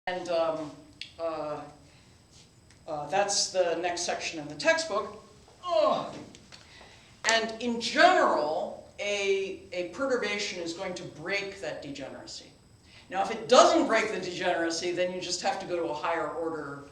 And that's the next section in the textbook. Oh. And in general, a perturbation is going to break that degeneracy. Now, if it doesn't break the degeneracy, then you just have to go to a higher order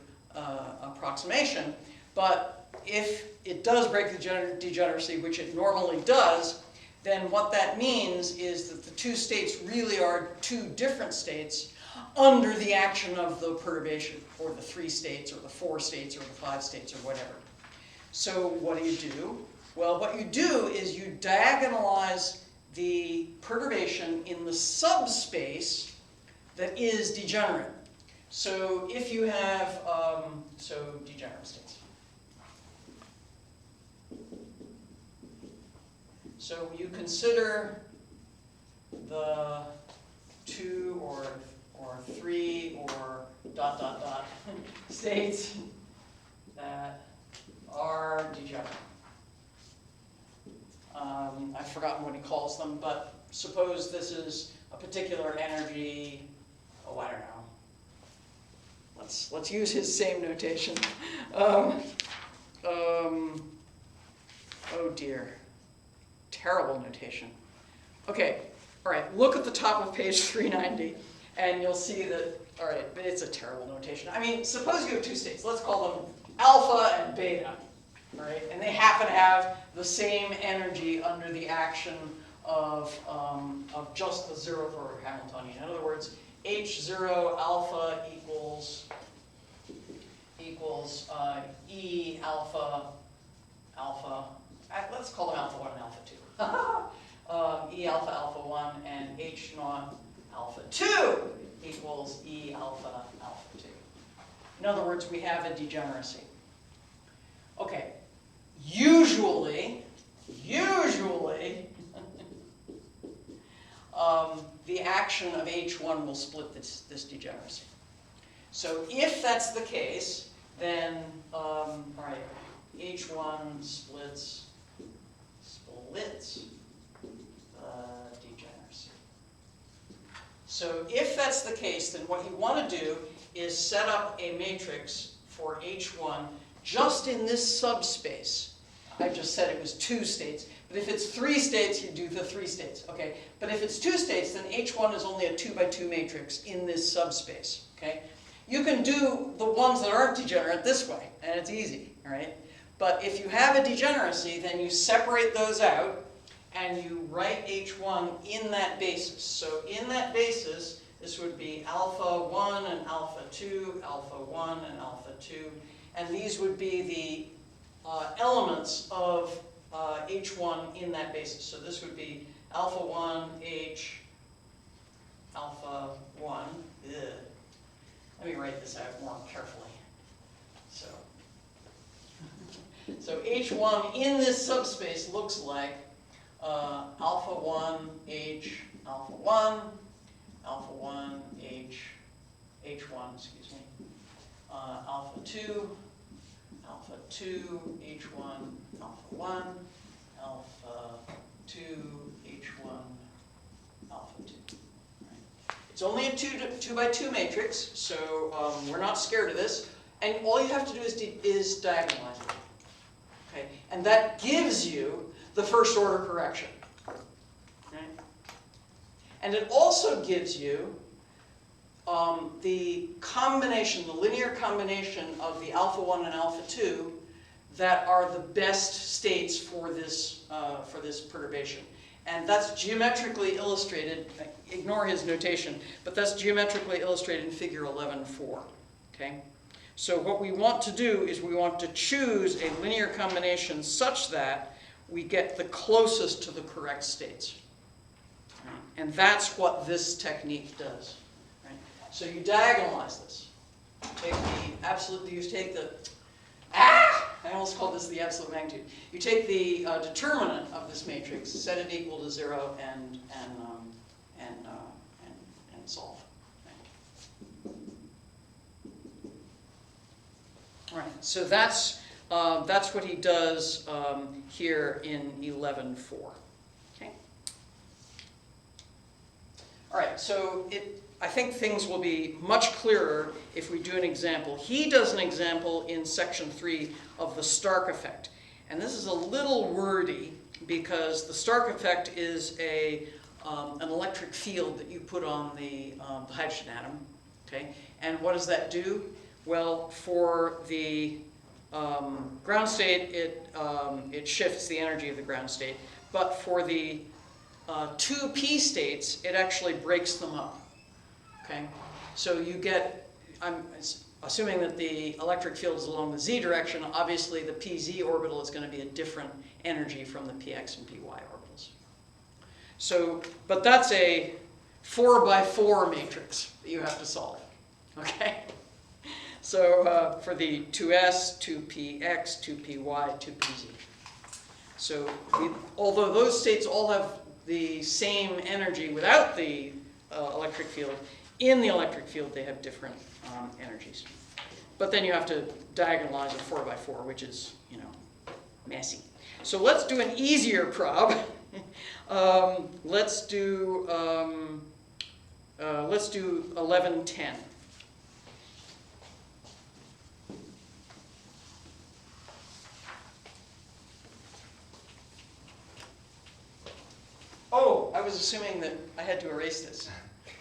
approximation. But if it does break the degeneracy, which it normally does, then what that means is that the two states really are two different states under the action of the perturbation, or the 3 states, or the 4 states, or the 5 states, or whatever. So what do? Well, what you do is you diagonalize the perturbation in the subspace that is degenerate. So if you have, degenerate states. So you consider the 2 or 3 or ... states that are degenerate. I've forgotten what he calls them, but suppose this is a particular energy, I don't know. Let's use his same notation. Oh dear. Terrible notation. Okay, all right, look at the top of page 390, and you'll see that, all right, but it's a terrible notation. I mean, suppose you have 2 states. Let's call them alpha and beta, all right? And they happen to have the same energy under the action of just the 0th order Hamiltonian. In other words, H0 alpha equals E alpha, let's call them alpha 1 and alpha 2. E alpha alpha 1 and H naught alpha 2 equals E alpha alpha 2. In other words, we have a degeneracy. Okay, usually, the action of H1 will split this degeneracy. So if that's the case, then, all right, H1 splits degeneracy. So if that's the case, then what you want to do is set up a matrix for H1 just in this subspace. I just said it was 2 states, but if it's 3 states, you do the 3 states, okay? But if it's 2 states, then H1 is only a 2x2 matrix in this subspace, okay? You can do the ones that aren't degenerate this way, and it's easy, all right? But if you have a degeneracy, then you separate those out, and you write H1 in that basis. So in that basis, this would be alpha 1 and alpha 2, alpha 1 and alpha 2, and these would be the elements of H1 in that basis. So this would be alpha 1, H, alpha 1. Ugh. Let me write this out more carefully. So H1 in this subspace looks like alpha 1, H, alpha 1, alpha 1, H, H1, excuse me, alpha 2, alpha 2, H1, alpha 1, alpha 2, H1, alpha 2. Right. It's only a 2x2 matrix, so we're not scared of this. And all you have to do is diagonalize it. Okay? And that gives you the first order correction. Okay? And it also gives you the combination, the linear combination of the alpha 1 and alpha 2 that are the best states for this perturbation. And that's geometrically illustrated, ignore his notation, but that's geometrically illustrated in figure 11.4. Okay? So what we want to do is we want to choose a linear combination such that we get the closest to the correct states. Right? And that's what this technique does. Right? So you diagonalize this. Take the absolute, you take the, I almost called this the absolute magnitude. You take the determinant of this matrix, set it equal to 0, and solve. All right, so that's what he does here in 11.4. Okay. All right, so I think things will be much clearer if we do an example. He does an example in section 3 of the Stark effect. And this is a little wordy because the Stark effect is an electric field that you put on the hydrogen atom. Okay? And what does that do? Well, for the ground state, it shifts the energy of the ground state. But for the 2p states, it actually breaks them up. Okay? So you get, I'm assuming that the electric field is along the z direction, obviously the pz orbital is going to be a different energy from the px and py orbitals. So, but that's a 4x4 matrix that you have to solve. Okay? So for the 2s, 2px, 2py, 2pz. So although those states all have the same energy without the electric field, in the electric field they have different energies. But then you have to diagonalize a 4x4, which is, you know, messy. So let's do an easier prob. Let's do 1110. Oh, I was assuming that I had to erase this.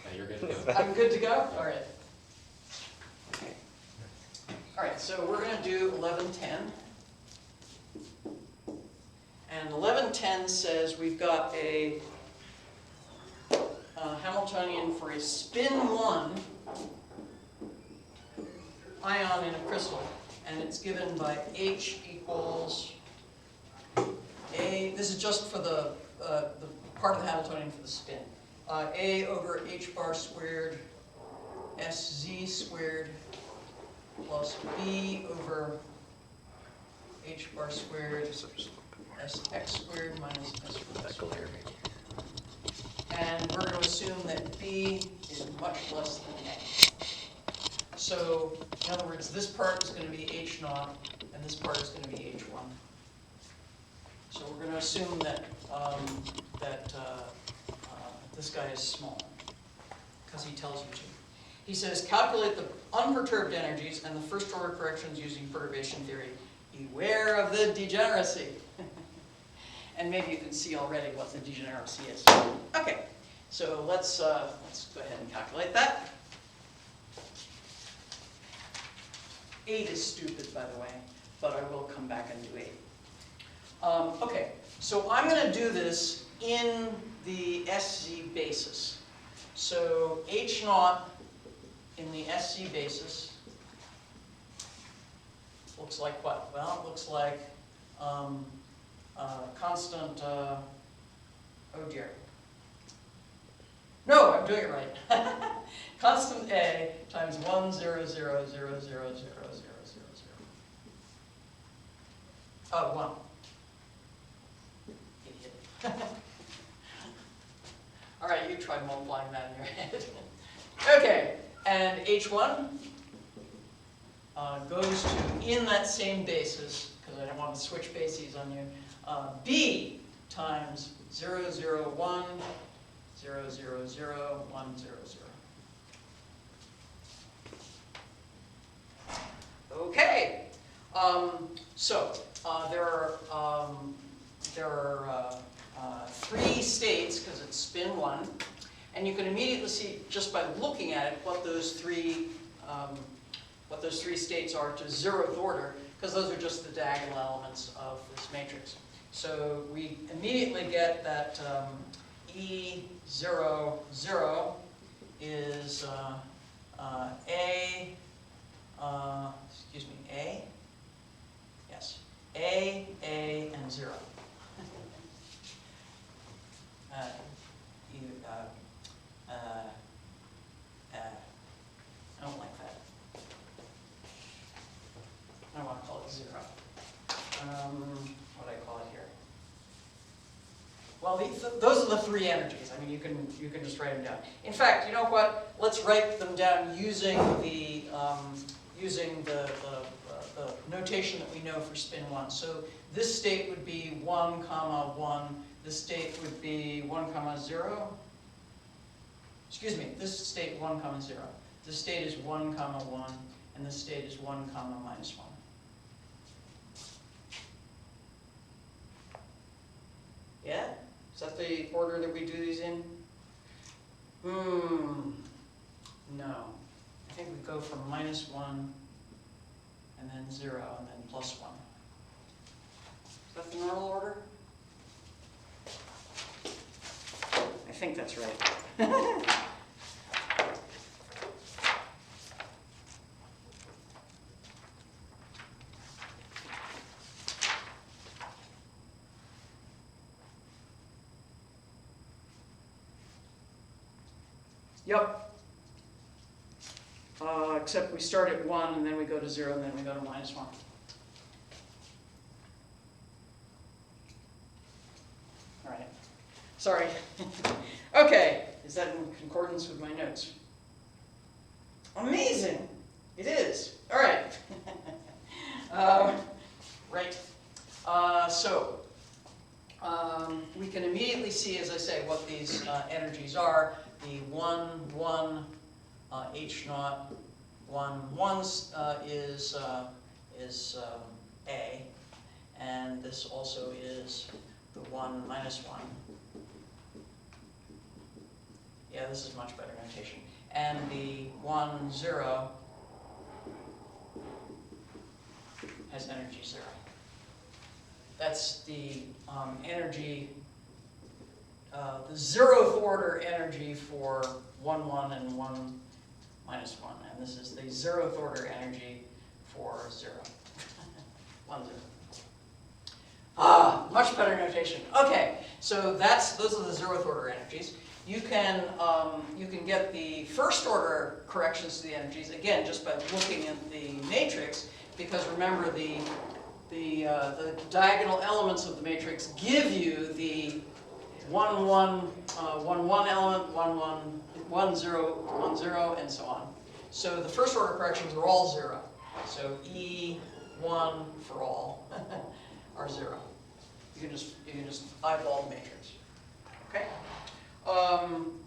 No, you're good to go. I'm good to go? All right. Okay. All right, so we're going to do 1110. And 1110 says we've got a Hamiltonian for a spin 1 ion in a crystal. And it's given by H equals A. This is just for the part of the Hamiltonian for the spin. A over h bar squared sz squared plus b over h bar squared sx squared minus s squared. And we're going to assume that b is much less than a. So, in other words, this part is going to be h naught, and this part is going to be h1. So we're going to assume that this guy is small, because he tells you to. He says, calculate the unperturbed energies and the first order corrections using perturbation theory. Beware of the degeneracy. And maybe you can see already what the degeneracy is. Okay, so let's go ahead and calculate that. 8 is stupid, by the way, but I will come back and do 8. Okay, so I'm going to do this in the SZ basis. So H naught in the SZ basis looks like what? Well, it looks like constant, oh dear. No, I'm doing it right. Constant A times 1, 0, 0, 0, 0, 0, 0, 0, 0, 0. 1. Idiot. All right, you try multiplying that in your head. Okay, and H1 goes to, in that same basis, because I don't want to switch bases on you, B times 0, 0, 1, 0, 0, 0, 1, 0, 0. Okay, so there are 3 states, because it's spin 1, and you can immediately see, just by looking at it, what those three states are to 0th order, because those are just the diagonal elements of this matrix. So we immediately get that E0, 0 is A, A? Yes, A, and 0. I don't like that. I don't want to call it 0. What do I call it here? Well, those are the 3 energies. I mean, you can just write them down. In fact, you know what? Let's write them down using the notation that we know for spin 1. So this state would be 1, 1. This state would be 1, 0. excuse me, this state 1, comma 0. This state is 1, comma 1, and this state is 1, comma minus 1. Yeah? Is that the order that we do these in? No. I think we go from minus 1, and then 0, and then plus 1. Is that the normal order? I think that's right. Yep. Except we start at 1, and then we go to 0, and then we go to minus 1. All right. Sorry. Okay. Is that in concordance with my notes? Amazing. It is. All right. Right. So we can immediately see, as I say, what these energies are. The 1, 1, H naught, 1, 1 is A, and this also is the 1 minus 1. Yeah, this is much better notation. And the 1, 0 has energy 0. That's the energy, the 0th order energy for 1, 1 and 1 minus 1. And this is the 0th order energy for 0. 1, 0. Much better notation. Okay, so those are the 0th order energies. You can get the first order corrections to the energies, again, just by looking at the matrix, because remember the diagonal elements of the matrix give you the 1, 1, 1, 1 element, 1, 1, 1, 0, 1, 0, and so on. So the first order corrections are all 0. So E1 for all are 0. You can just eyeball the matrix. Okay?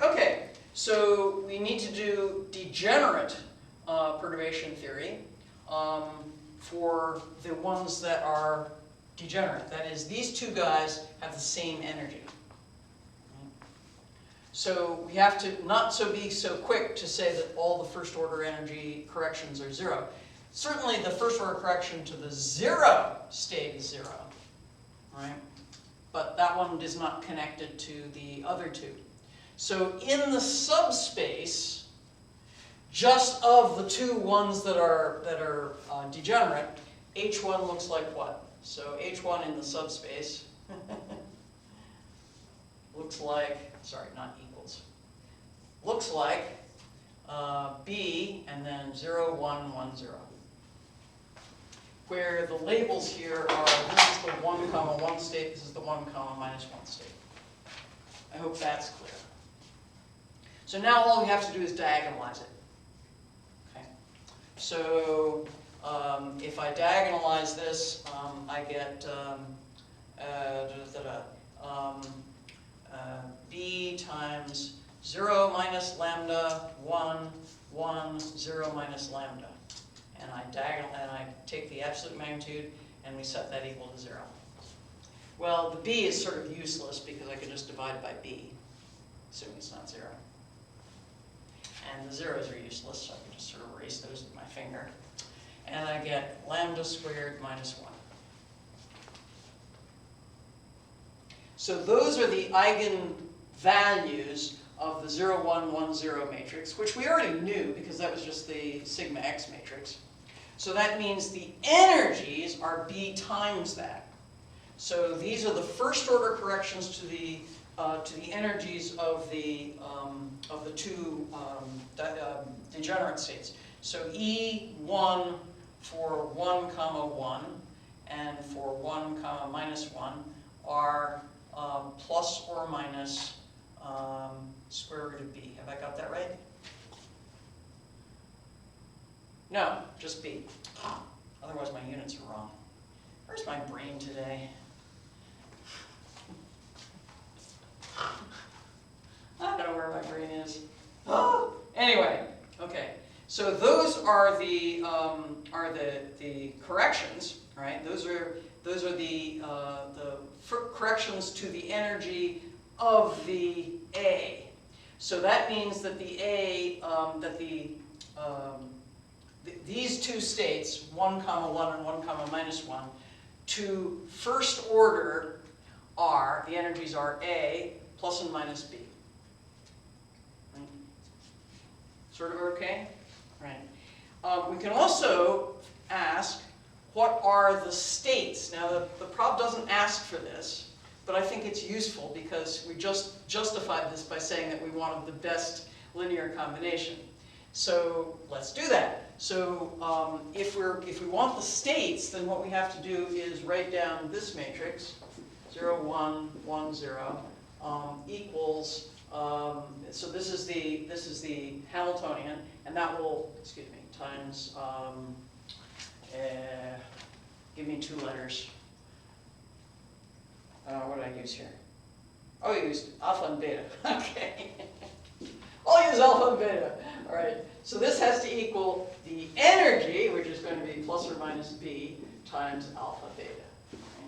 Okay, so we need to do degenerate perturbation theory for the ones that are degenerate. That is, these two guys have the same energy. So we have to not be so quick to say that all the first order energy corrections are 0. Certainly the first order correction to the 0 state is 0, right? But that one is not connected to the other two. So in the subspace, just of the two ones that are degenerate, H1 looks like what? So H1 in the subspace looks like, sorry, not equals, looks like B and then 0, 1, 1, 0. Where the labels here are, this is the 1, comma 1 state, this is the 1, comma minus 1 state. I hope that's clear. So now all we have to do is diagonalize it. Okay. So if I diagonalize this, I get B times 0 minus lambda, 1, 1, 0 minus lambda. And I take the absolute magnitude and we set that equal to 0. Well, the B is sort of useless because I can just divide it by B, assuming it's not 0. And the zeros are useless, so I can just sort of erase those with my finger. And I get lambda squared minus 1. So those are the eigenvalues of the 0, 1, 1, 0 matrix, which we already knew because that was just the sigma x matrix. So that means the energies are B times that. So these are the first order corrections to the energies of the two degenerate states. So E1 for 1, comma 1 and for 1, comma minus 1 are plus or minus square root of B. Have I got that right? No, just B. Otherwise my units are wrong. Where's my brain today? I don't know where my brain is. Anyway, okay. So those are the corrections, right? Those are the corrections to the energy of the A. So that means that the A, these two states, 1, 1 and 1, -1, to first order are, the energies are A plus and minus B. Right? Sort of okay? Right. We can also ask, what are the states? Now, the prob doesn't ask for this, but I think it's useful because we just justified this by saying that we wanted the best linear combination. So let's do that. So if we want the states, then what we have to do is write down this matrix, 0, 1, 1, 0, equals. So this is the Hamiltonian, and that will, excuse me, times. Give me 2 letters. What did I use here? Oh, I used alpha and beta. Okay. I'll use alpha and beta. All right. So this has to equal the energy, which is going to be plus or minus B times alpha beta. Okay.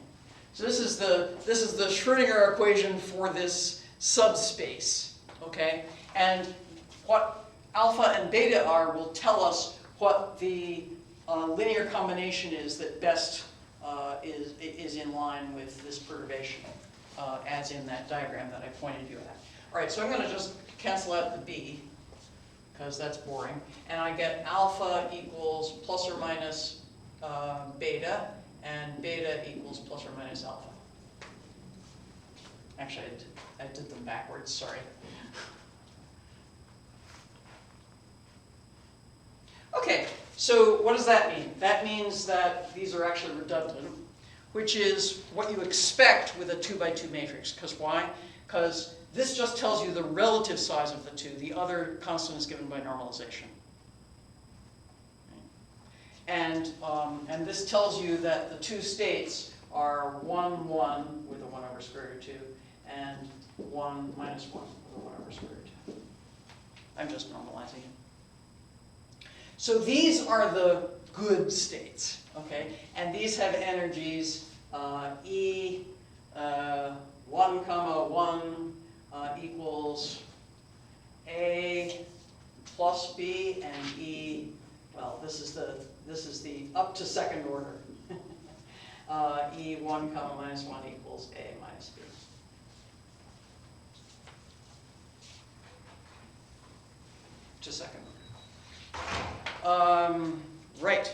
So this is the Schrödinger equation for this subspace. Okay. And what alpha and beta are will tell us what the linear combination is that best is in line with this perturbation, as in that diagram that I pointed you at. All right, so I'm going to just cancel out the B, because that's boring. And I get alpha equals plus or minus beta, and beta equals plus or minus alpha. Actually, I did them backwards, sorry. Okay, so what does that mean? That means that these are actually redundant, which is what you expect with a 2x2 matrix. Because why? Because this just tells you the relative size of the two. The other constant is given by normalization. And this tells you that the two states are 1, 1 with a 1 over square root of 2, and 1 minus 1 with a 1 over square root of 2. I'm just normalizing it. So these are the good states, okay? And these have energies E 1, 1 equals A plus B, and E, well, this is the up to second order. E 1, minus 1 equals A minus B. To second order. Right.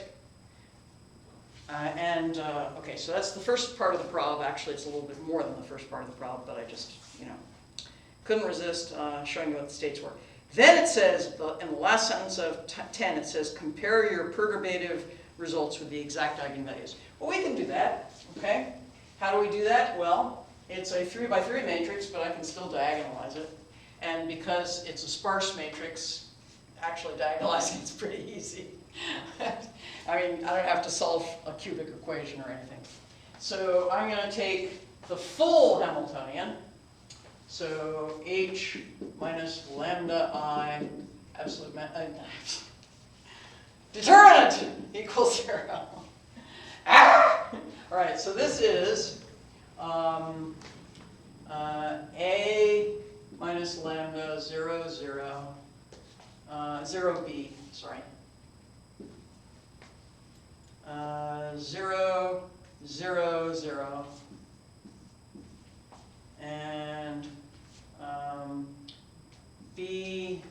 Okay, so that's the first part of the prob. Actually, it's a little bit more than the first part of the prob, but I just, couldn't resist showing you what the states were. Then it says, in the last sentence of 10, it says, compare your perturbative results with the exact eigenvalues. Well, we can do that, okay? How do we do that? Well, it's a 3x3 matrix, but I can still diagonalize it. And because it's a sparse matrix, actually diagonalizing is pretty easy. I mean, I don't have to solve a cubic equation or anything. So I'm going to take the full Hamiltonian. So H minus lambda I absolute determinant equals 0. Ah! All right, so this is A minus lambda 0, 0. 0b, sorry. 0, 0, 0. And B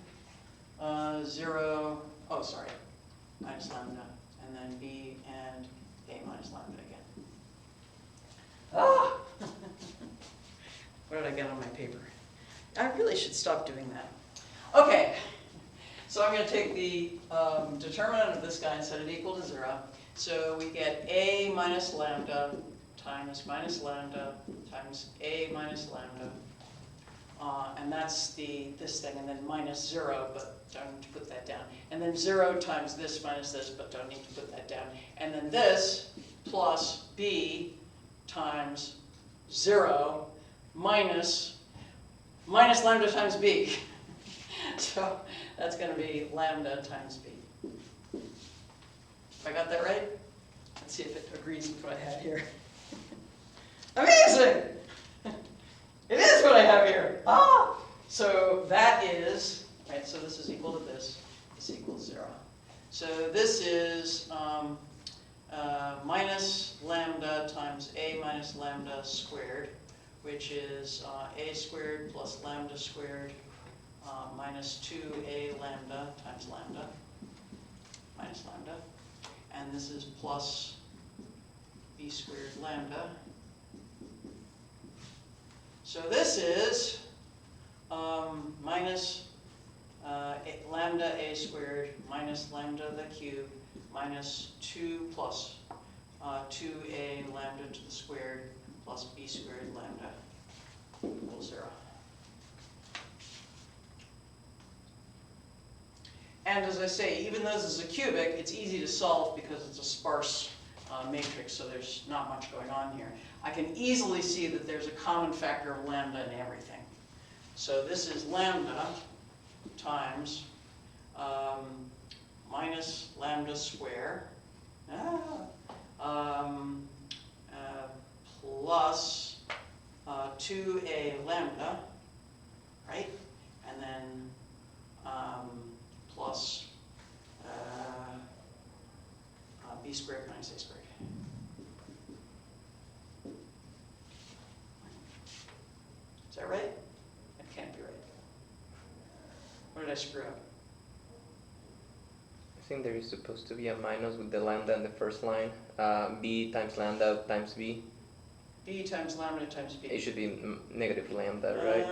0, oh sorry, minus lambda, and then B and A minus lambda again. Ah! What did I get on my paper? I really should stop doing that. Okay. So I'm going to take the determinant of this guy and set it equal to 0. So we get A minus lambda times minus lambda times A minus lambda. And that's this thing, and then minus 0, but don't need to put that down. And then 0 times this minus this, but don't need to put that down. And then this plus B times 0 minus lambda times B. So that's going to be lambda times b. I got that right? Let's see if it agrees with what I have here. Amazing! It is what I have here. Ah! So that is, right, so this is equal to this. This equals 0. So this is minus lambda times a minus lambda squared, which is a squared plus lambda squared minus 2a lambda times lambda minus lambda. And this is plus b squared lambda. So this is minus lambda a squared minus lambda the cube minus 2 plus 2a lambda to the squared plus b squared lambda equals 0. And as I say, even though this is a cubic, it's easy to solve because it's a sparse matrix, so there's not much going on here. I can easily see that there's a common factor of lambda in everything. So this is lambda times minus lambda square plus 2a lambda, right? And then plus b squared minus a squared. Is that right? That can't be right. What did I screw up? I think there is supposed to be a minus with the lambda in the first line. B times lambda times b. B times lambda times b. It should be negative lambda, right?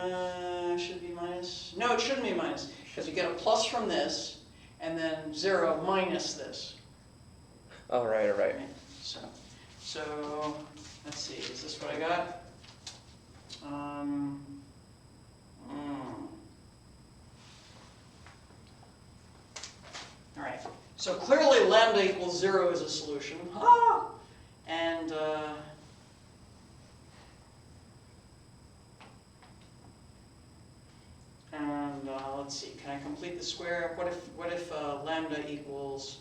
Should be minus. No, it shouldn't be minus. Because you get a plus from this, and then 0 minus this. Oh, right, all right. So let's see. Is this what I got? All right. So clearly lambda equals 0 is a solution. Ah! And let's see. Can I complete the square? What if lambda equals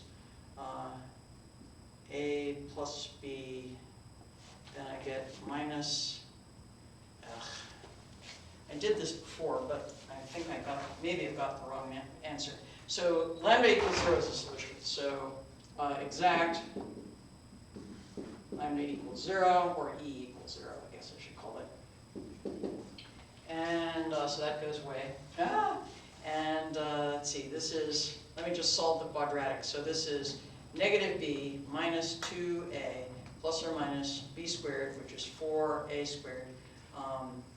a plus b? Then I get minus. I did this before, but I think maybe I've got the wrong answer. So lambda equals 0 is a solution. So exact lambda equals 0, or e equals 0, I guess I should call it. And so that goes away. And let's see, this is, let me just solve the quadratic. So this is negative b minus 2a plus or minus b squared, which is 4a squared,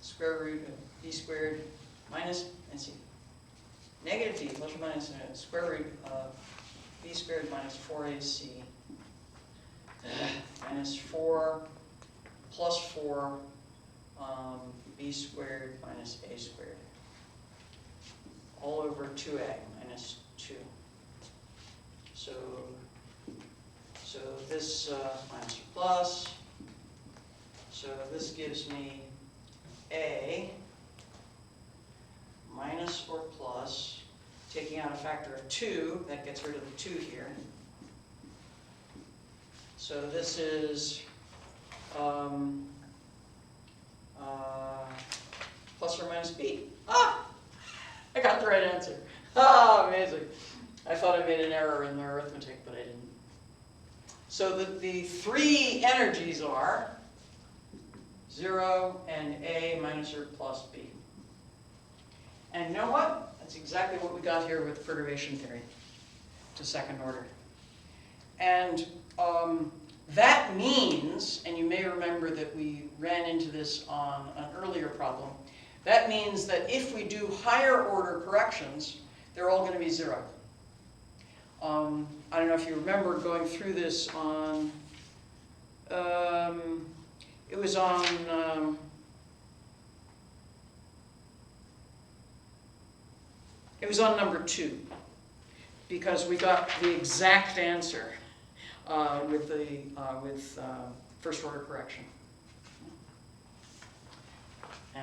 square root of b squared minus, let's see, negative b plus or minus square root of b squared minus 4ac minus 4 plus 4 b squared minus a squared all over 2a minus 2. So this minus or plus. So this gives me a minus or plus, taking out a factor of 2, that gets rid of the 2 here. So this is plus or minus b. Ah! I got the right answer. Ah, amazing. I thought I made an error in the arithmetic, but I didn't. So the three energies are 0 and a minus or plus b. And you know what? That's exactly what we got here with perturbation theory to second order. And that means, and you may remember that we ran into this on an earlier problem, that means that if we do higher order corrections, they're all going to be 0. I don't know if you remember going through this on, it was on number 2, because we got the exact answer with first order correction.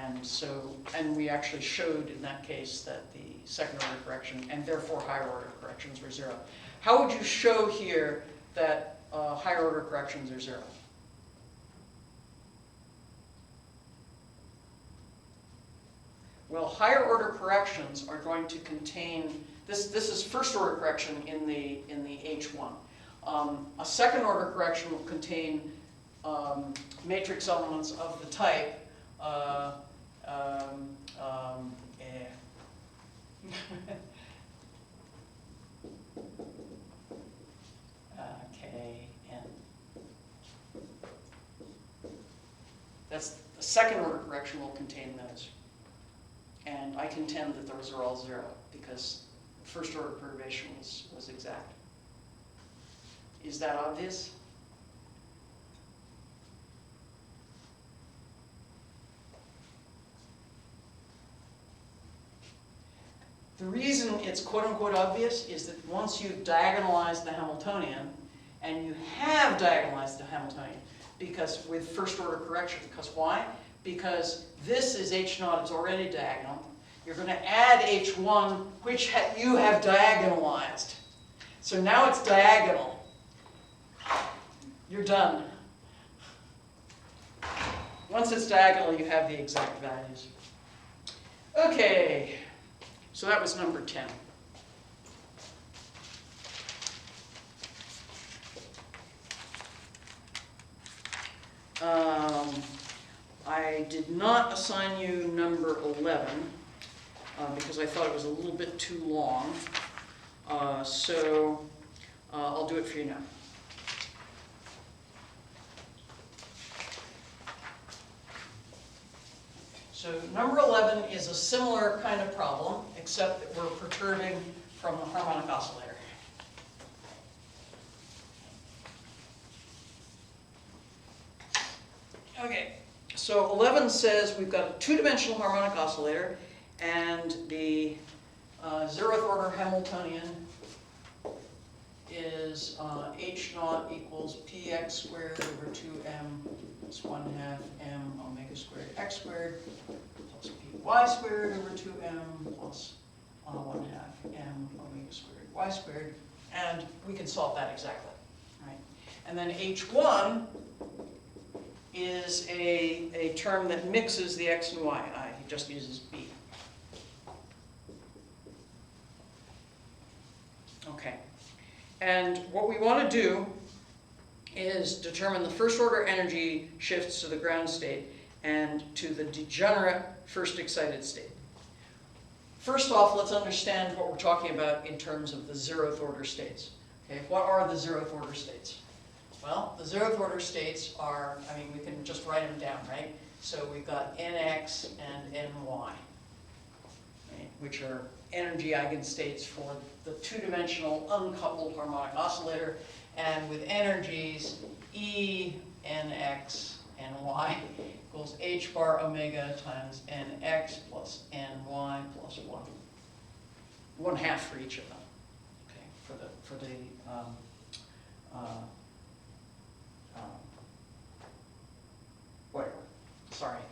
And so, and we actually showed in that case that the second order correction and therefore higher order corrections were 0. How would you show here that higher order corrections are 0? Well, higher order corrections are going to contain, this is first order correction in the H1. A second order correction will contain matrix elements of the type K, N. That's the second order correction will contain those. And I contend that those are all 0 because first order perturbation was exact. Is that obvious? The reason it's quote-unquote obvious is that once you've diagonalized the Hamiltonian, and you have diagonalized the Hamiltonian, because with first order correction, because why? Because this is H0, it's already diagonal. You're going to add H1, which you have diagonalized. So now it's diagonal. You're done. Once it's diagonal, you have the exact values. Okay, so that was number 10. I did not assign you number 11 because I thought it was a little bit too long. So I'll do it for you now. So number 11 is a similar kind of problem, except that we're perturbing from the harmonic oscillator. Okay, so 11 says we've got a two-dimensional harmonic oscillator, and the 0th order Hamiltonian is H0 equals px squared over 2m plus 1/2 m omega squared x squared plus py squared over 2m plus 1/2 m omega squared y squared, and we can solve that exactly, right? And then H1 is a term that mixes the x and y. It just uses b. Okay. And what we want to do is determine the first order energy shifts to the ground state and to the degenerate first excited state. First off, let's understand what we're talking about in terms of the 0th order states. Okay, what are the 0th order states? Well, the 0th order states are, I mean, we can just write them down, right? So we've got nx and ny, right, which are energy eigenstates for the two-dimensional uncoupled harmonic oscillator, and with energies E, nx, and y equals h bar omega times nx plus ny plus 1. 1/2 for each of them. Okay, for the whatever. Sorry,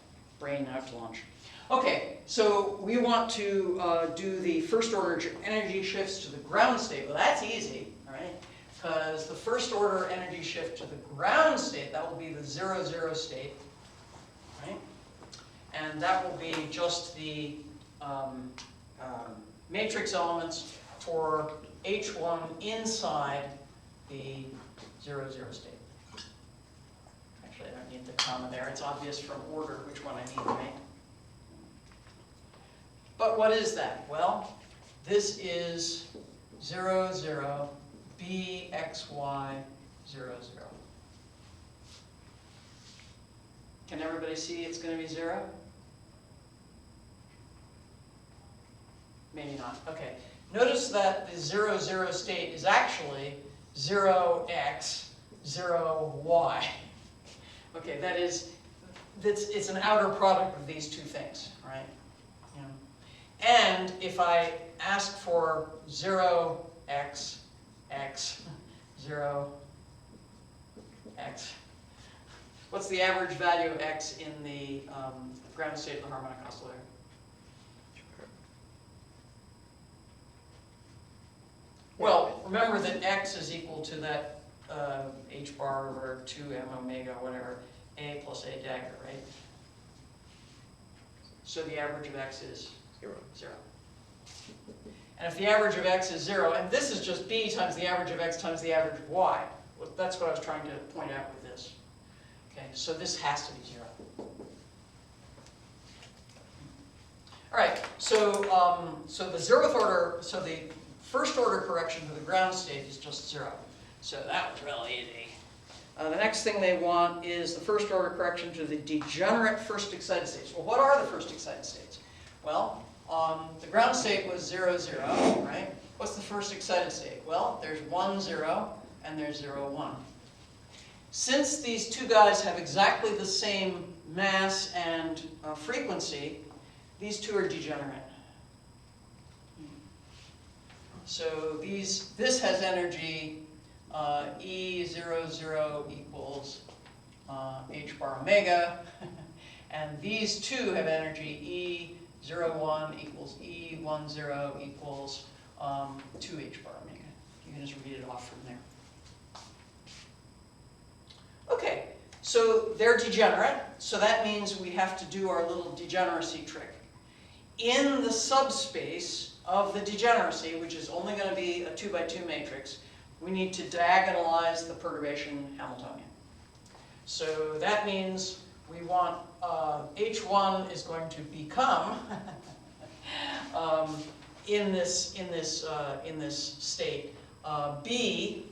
brain out to lunch. Okay, so we want to do the first order energy shifts to the ground state. Well, that's easy, all right? Because the first order energy shift to the ground state, that will be the 0, state, right? And that will be just the matrix elements for H1 inside the 0, state. Actually, I don't need the comma there. It's obvious from order which one I need, right? But what is that? Well, this is 0, 0, b, x, y, 0, 0. Can everybody see it's going to be 0? Maybe not. Okay. Notice that the 0, 0 state is actually 0x, 0y. Okay, that is, it's an outer product of these two things, right? Yeah. And if I ask for 0x, x, 0, x, What's the average value of x in the ground state of the harmonic oscillator? Well, remember that x is equal to that h bar over 2m omega, whatever, a plus a dagger, right? So the average of x is 0. 0. And if the average of x is 0, and this is just b times the average of x times the average of y, well, that's what I was trying to point out with this. Okay, so this has to be 0. All right, so so the zeroth order, so the first order correction to the ground state is just 0. So that was really easy. The next thing they want is the first order correction to the degenerate first excited states. Well, what are the first excited states? Well, the ground state was 0, 0, right? What's the first excited state? Well, there's 1, 0, and there's 0, 1. Since these two guys have exactly the same mass and frequency, these two are degenerate. So this has energy E 0, 0 equals h bar omega, and these two have energy E 0, 1 equals E 1, 0 equals 2h bar omega. You can just read it off from there. Okay, so they're degenerate, so that means we have to do our little degeneracy trick. In the subspace of the degeneracy, which is only going to be a 2 by 2 matrix, we need to diagonalize the perturbation Hamiltonian. So that means we want H1 is going to become in this state B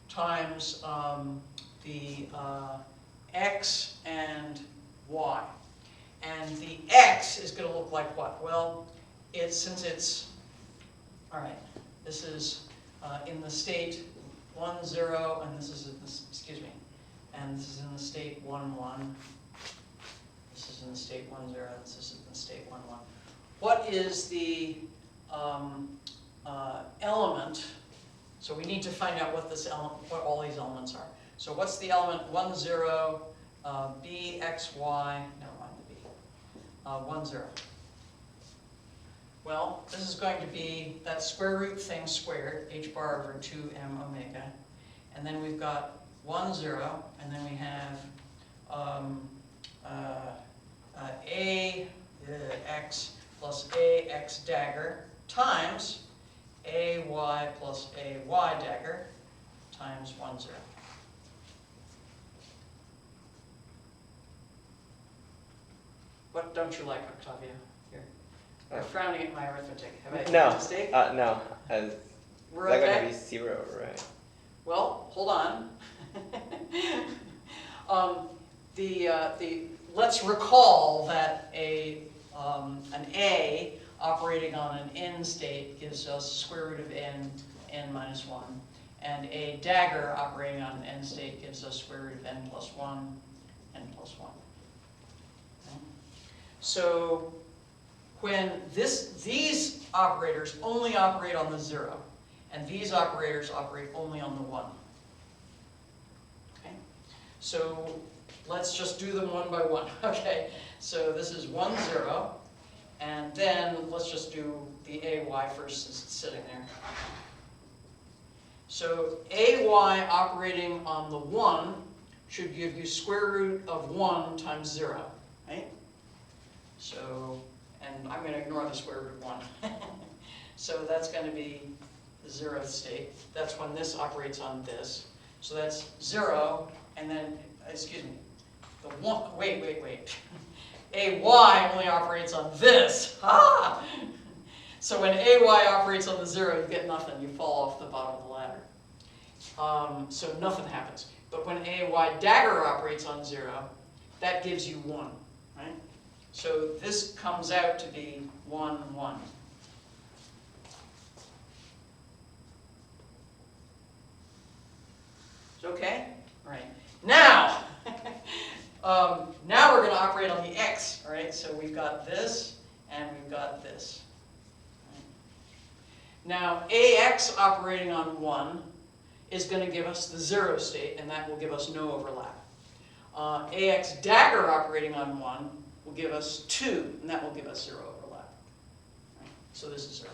times the x and y. And the x is going to look like what? Well, since it's, all right, this is in the state 1, 0, and this is in the, excuse me, and this is in the state 1, 1. This is in the state 1, 0, and this is in the state 1, 1. What is the element? So we need to find out what this element, what all these elements are. So what's the element 1, 0, b, x, y, never mind the b, 1, 0. Well, this is going to be that square root thing squared, h bar over 2m omega. And then we've got 1, 0, and then we have a x plus a x dagger times a y plus a y dagger times 1, 0. What don't you like, Octavio? Here. You're frowning at my arithmetic. Have I made a mistake? No. We're They're okay? going to be 0, right? Well, hold on. Let's recall that an A operating on an n state gives us square root of n minus 1. And a dagger operating on an n state gives us square root of n plus 1, n plus 1. Okay? So when these operators only operate on the 0, and these operators operate only on the 1. Okay? So let's just do them one by one. Okay, so this is 1, 0, and then let's just do the AY first since it's sitting there. So AY operating on the 1 should give you square root of 1 times 0, right? So, and I'm going to ignore the square root of 1. So that's going to be the 0th state. That's when this operates on this. So that's 0, and then, excuse me, the 1, wait. AY only operates on this. Ah! So when AY operates on the 0, you get nothing. You fall off the bottom of the ladder. So nothing happens. But when AY dagger operates on 0, that gives you 1, right? So this comes out to be 1, 1. Okay? All right. Now, now we're going to operate on the x, all right? So we've got this, and we've got this. Now, AX operating on 1 is going to give us the 0 state, and that will give us no overlap. AX dagger operating on 1 will give us 2, and that will give us 0 overlap. Right? So this is 0.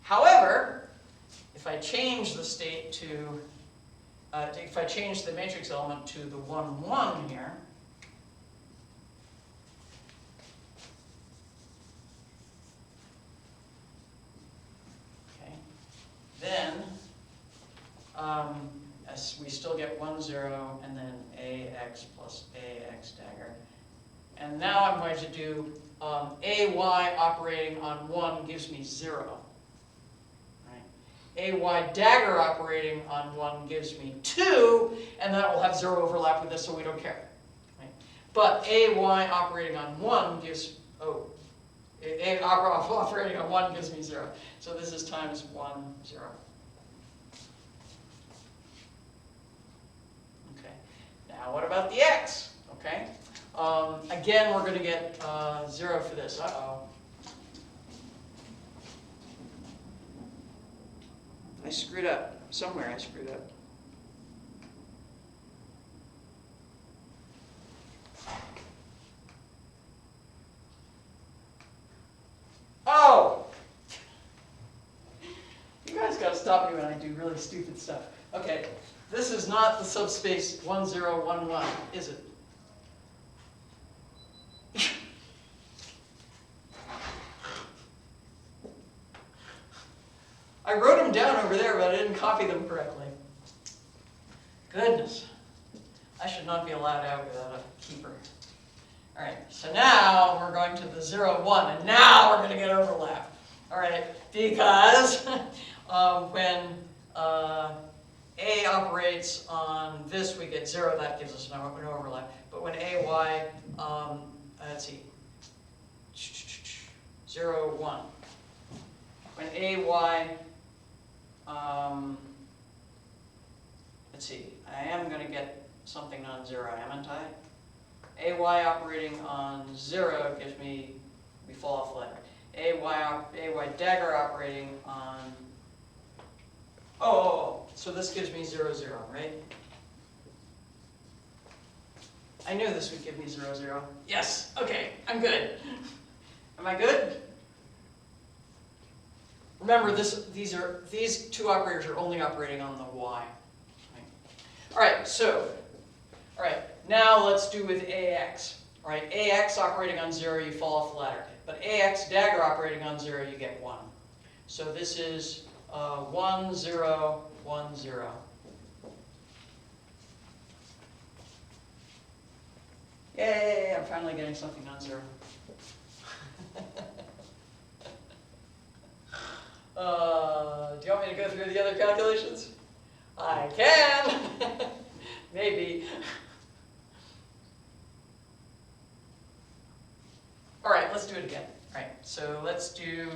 However, if I change the state to, if I change the matrix element to the 1, 1 here, okay, then as we still get 1, 0, and then AX plus AX dagger. And now I'm going to do AY operating on 1 gives me 0. AY dagger operating on 1 gives me 2, and that will have 0 overlap with this, so we don't care. Right? But AY operating on 1 gives, operating on 1 gives me 0. So this is times 1, 0. Okay. Now what about the X? Okay. Again, we're going to get 0 for this. Uh-oh. I screwed up. Somewhere I screwed up. Oh! You guys gotta stop me when I do really stupid stuff. Okay, this is not the subspace 1011, is it? I wrote them down over there, but I didn't copy them correctly. Goodness. I should not be allowed out without a keeper. All right, so now we're going to the 0, 1, and now we're going to get overlap. All right, because when A operates on this, we get 0. That gives us no overlap. But when AY, let's see, 0, 1. When AY, let's see, I am going to get something non-zero, haven't I? AY operating on 0 gives me, we fall off the ladder. AY dagger operating on, so this gives me 0, 0, right? I knew this would give me 0, 0. Yes, okay, I'm good. Am I good? Remember, these two operators are only operating on the Y. All right, so, now let's do with AX. All right, AX operating on 0, you fall off the ladder. But AX dagger operating on 0, you get 1. So this is 1, 0, 1, 0. Yay, I'm finally getting something non-zero. Do you want me to go through the other calculations? I can! Maybe. All right, let's do it again. All right, so let's do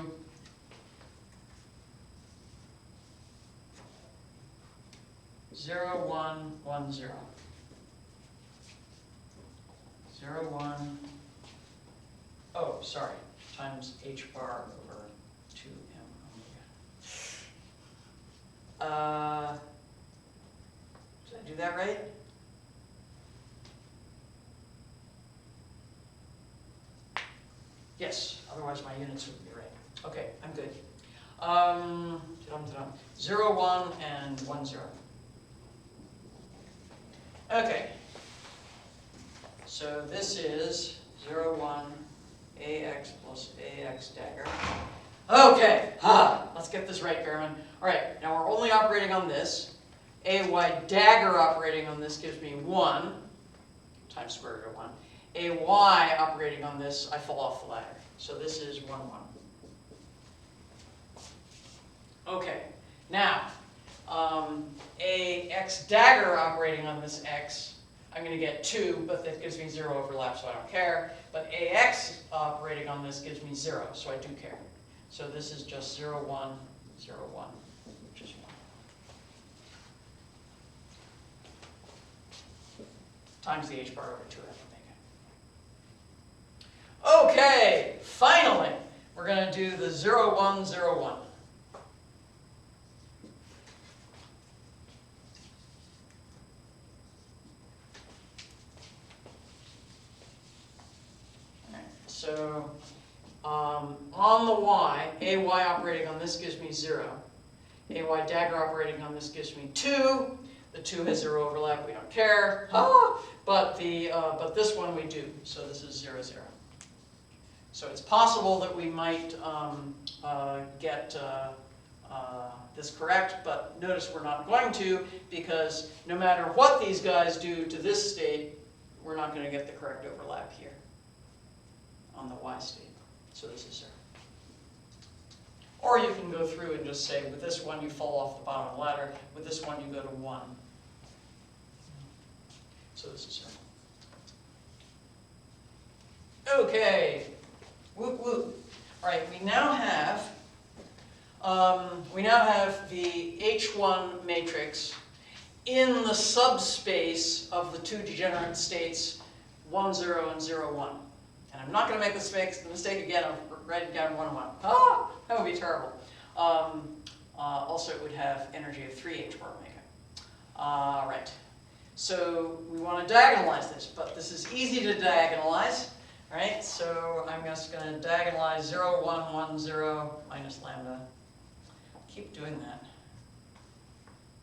zero, 1, 1, 0. 0, 1, sorry, times h bar over 2m omega. Did I do that right? Yes, otherwise my units wouldn't be right. Okay, I'm good. 0, 1, and 1, 0. Okay. So this is 0, 1, AX plus AX dagger. Okay, let's get this right, Behrman. All right, now we're only operating on this. AY dagger operating on this gives me 1 times square root of 1. AY operating on this, I fall off the ladder. So this is 1, 1. Okay, now AX dagger operating on this X, I'm going to get 2, but that gives me 0 overlap, so I don't care. But AX operating on this gives me 0, so I do care. So this is just 0, 1, 0, 1, which is 1. Times the h bar over 2f omega. Okay, finally, we're going to do the 0, 1, 0, 1. So on the y, AY operating on this gives me 0. AY dagger operating on this gives me 2. The 2 has 0 overlap, we don't care. But this one we do, so this is 0, 0. So it's possible that we might get this correct, but notice we're not going to, because no matter what these guys do to this state, we're not going to get the correct overlap here on the y state. So this is 0. Or you can go through and just say, with this one you fall off the bottom of the ladder, with this one you go to 1. So this is 0. Okay. Whoop whoop. All right, we now have the H1 matrix in the subspace of the two degenerate states 1, 0 and 0, 1. And I'm not going to make the mistake again of writing down 1, 1. That would be terrible. Also, it would have energy of 3 h bar omega. Right. So we want to diagonalize this, but this is easy to diagonalize. Right, so I'm just going to diagonalize 0, 1, 1, 0, minus lambda. Keep doing that.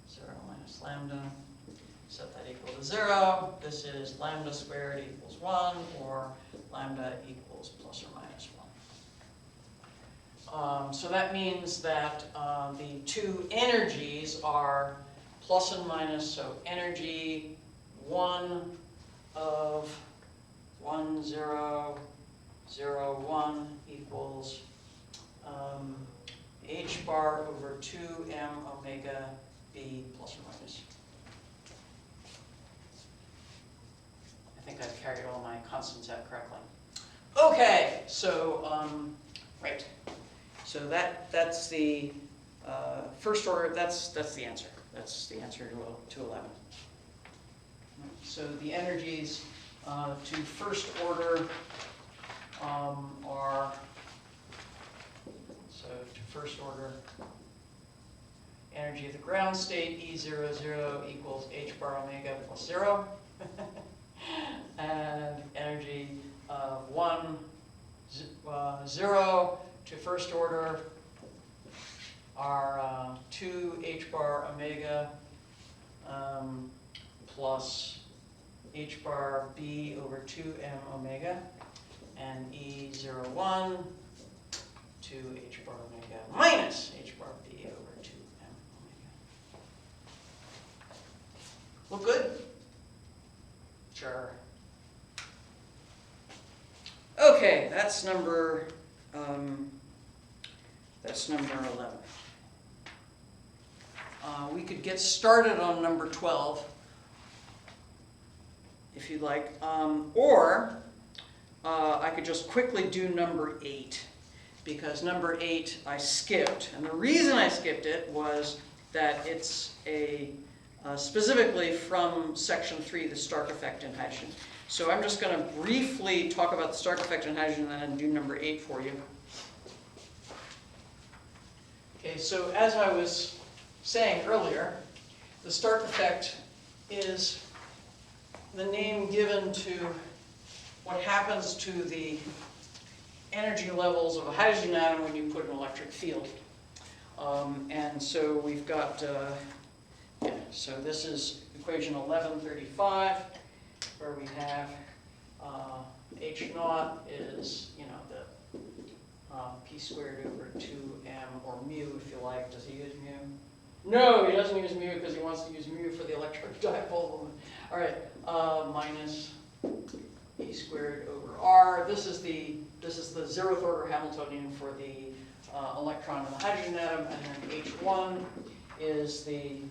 0 minus lambda. Set that equal to 0. This is lambda squared equals 1, or lambda equals plus or minus 1. So that means that the two energies are plus and minus, so energy 1 of 1, 0, 0, 1 equals h bar over 2m omega b plus or minus. I think I've carried all my constants out correctly. Okay, so, right. So that's the first order, that's the answer. That's the answer to 11. So the energies to first order are, so to first order, energy of the ground state, E00 equals h bar omega plus 0. And energy of 1, 0 to first order are 2 h bar omega plus h bar b over 2m omega, and E01 to h bar omega minus h bar b over 2m omega. Look good? Sure. Okay, that's number 11. We could get started on number 12. If you'd like, or I could just quickly do number 8, because number 8 I skipped, and the reason I skipped it was that it's specifically from section 3, the Stark effect in hydrogen. So I'm just going to briefly talk about the Stark effect in hydrogen and then do number 8 for you. Okay, so as I was saying earlier, the Stark effect is the name given to what happens to the energy levels of a hydrogen atom when you put an electric field. And so we've got, so this is equation 1135, where we have H naught is, the p squared over 2m, or mu if you like. Does he use mu? No, he doesn't use mu because he wants to use mu for the electric dipole moment. All right, minus e squared over r. This is the 0th order Hamiltonian for the electron in the hydrogen atom, and then H1 is the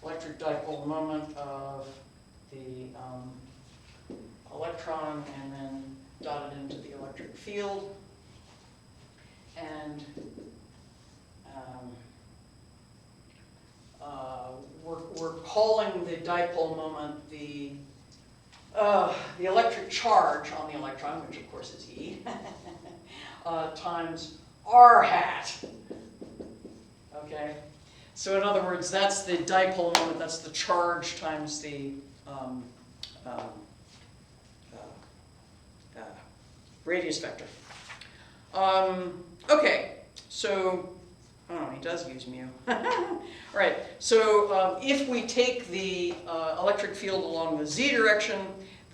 electric dipole moment of the electron, and then dotted into the electric field. And we're calling the dipole moment the electric charge on the electron, which of course is E, times r hat. Okay, so in other words, that's the dipole moment. That's the charge times the radius vector. Okay, so, oh, he does use mu. All right, so if we take the electric field along the z direction,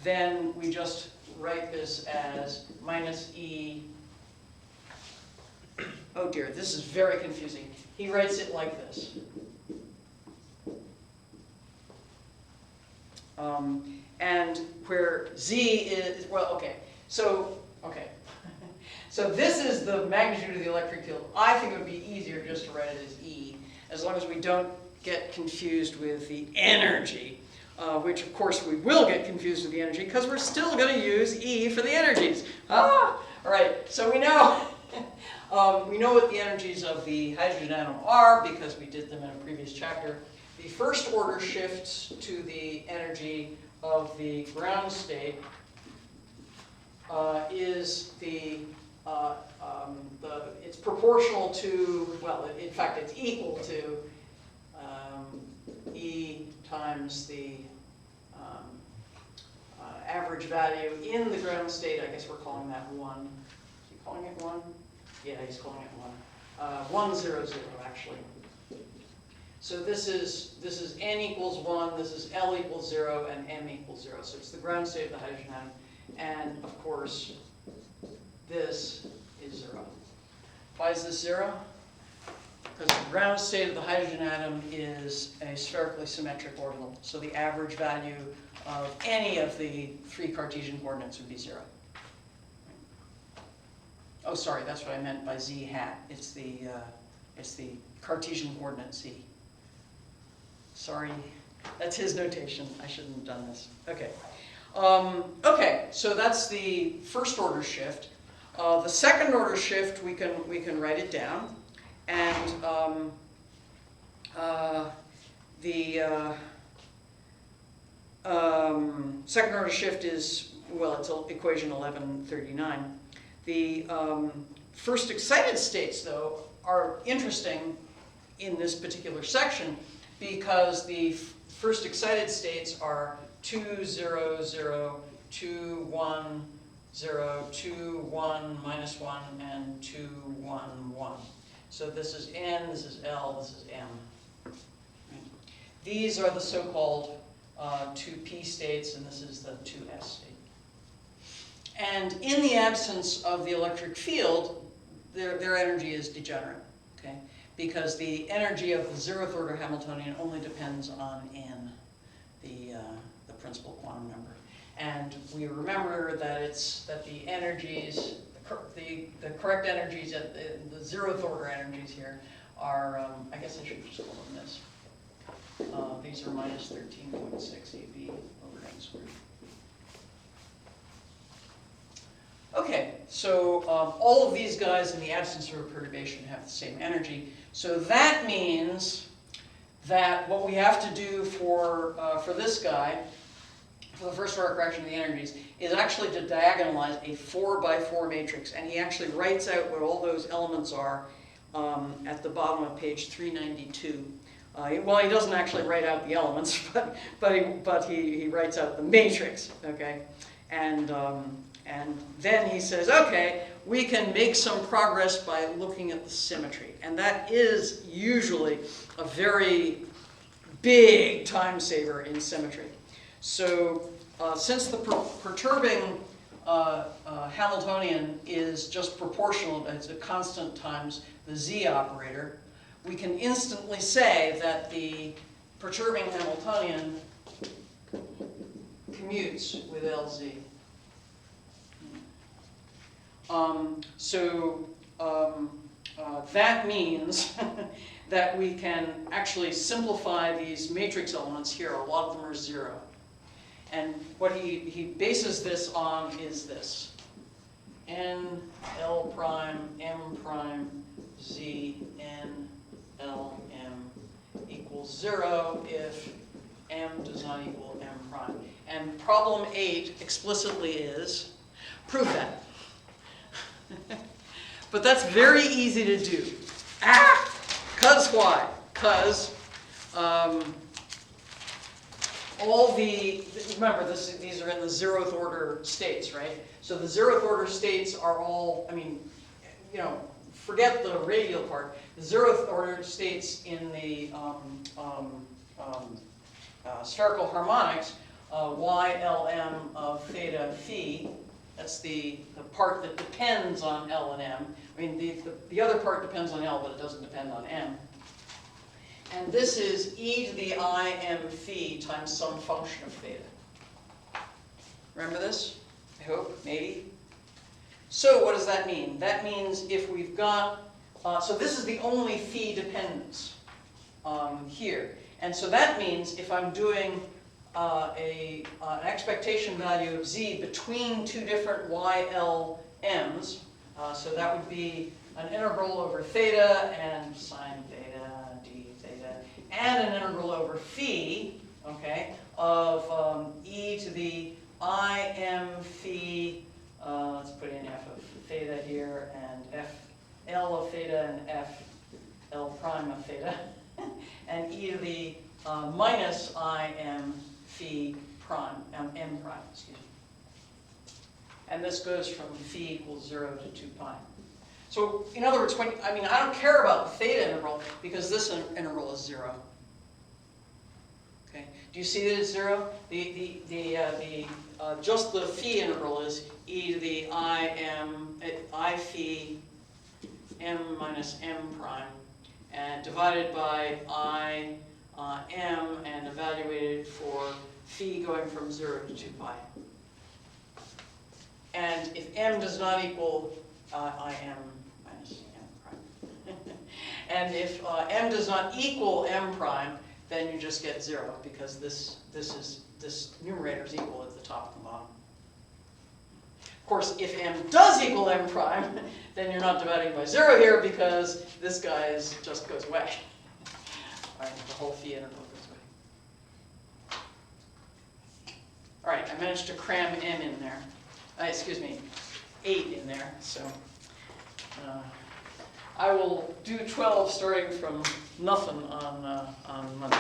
then we just write this as minus E. Oh dear, this is very confusing. He writes it like this. And where z is, well, okay, so, okay. So this is the magnitude of the electric field. I think it would be easier just to write it as E, as long as we don't get confused with the energy, which of course we will get confused with the energy because we're still going to use E for the energies. All right, so we know, we know what the energies of the hydrogen atom are because we did them in a previous chapter. The first order shifts to the energy of the ground state is it's proportional to, well, in fact, it's equal to E times the average value in the ground state. I guess we're calling that 1. Is he calling it 1? Yeah, he's calling it 1. 1, 0, 0, actually. So this is n equals 1, this is L equals 0, and m equals 0. So it's the ground state of the hydrogen atom. And of course, this is 0. Why is this 0? Because the ground state of the hydrogen atom is a spherically symmetric orbital. So the average value of any of the 3 Cartesian coordinates would be 0. Oh, sorry, that's what I meant by z hat. It's the Cartesian coordinate z. Sorry, that's his notation. I shouldn't have done this. Okay. Okay, so that's the first order shift. The second order shift, we can write it down, and the second order shift is, well, it's equation 1139. The first excited states, though, are interesting in this particular section because the first excited states are 2, 0, 0, 2, 1, 0, 2, 1, minus 1, and 2, 1, 1. So this is N, this is L, this is M. Right. These are the so-called 2p states, and this is the 2s state. And in the absence of the electric field, their energy is degenerate, okay? Because the energy of the 0th order Hamiltonian only depends on N, the principal quantum number. And we remember that the energies, the correct energies, the 0th order energies here are, I guess I should just call them this. These are minus 13.6 eV over n squared. Okay, so all of these guys in the absence of a perturbation have the same energy. So that means that what we have to do for this guy, for the first order correction of the energies, is actually to diagonalize a 4x4 matrix. And he actually writes out what all those elements are at the bottom of page 392. Well, he doesn't actually write out the elements, but he writes out the matrix, okay? And then he says, okay, we can make some progress by looking at the symmetry. And that is usually a very big time saver in symmetry. So since the perturbing Hamiltonian is just proportional, it's a constant times the z operator, we can instantly say that the perturbing Hamiltonian commutes with Lz. That means that we can actually simplify these matrix elements here. A lot of them are 0. And what he bases this on is this. N, L prime, M prime, Z, N, L, M equals 0 if M does not equal M prime. And problem 8 explicitly is, prove that. But that's very easy to do. Cause why? Because all remember these are in the 0th order states, right? So the 0th order states are all, I mean, you know, forget the radial part. The 0th order states in the spherical harmonics, YLM of theta phi, that's the part that depends on L and M. I mean, the other part depends on L, but it doesn't depend on M. And this is e to the I m phi times some function of theta. Remember this? I hope, maybe. So what does that mean? That means if we've got, so this is the only phi dependence here. And so that means if I'm doing an expectation value of z between two different YLMs, so that would be an integral over theta and sine theta, d theta, and an integral over phi, okay, of e to the I m phi, let's put in f of theta here, and f L of theta and f L prime of theta, and e to the minus I m phi prime, m prime, excuse me. And this goes from phi equals 0 to 2 pi. So, in other words, I don't care about the theta integral because this integral is 0. Okay, do you see that it's 0? Just the phi integral is e to the I phi m minus m prime, and divided by I m and evaluated for phi going from 0 to 2 pi. And if m does not equal I m minus m prime, and if m does not equal m prime, then you just get 0 because this numerator is equal at the top and the bottom. Of course, if m does equal m prime, then you're not dividing by 0 here because this guy just goes away. All right, the whole phi integral goes away. All right, I managed to cram m in there. Excuse me, 8 in there. So I will do 12 starting from nothing on Monday.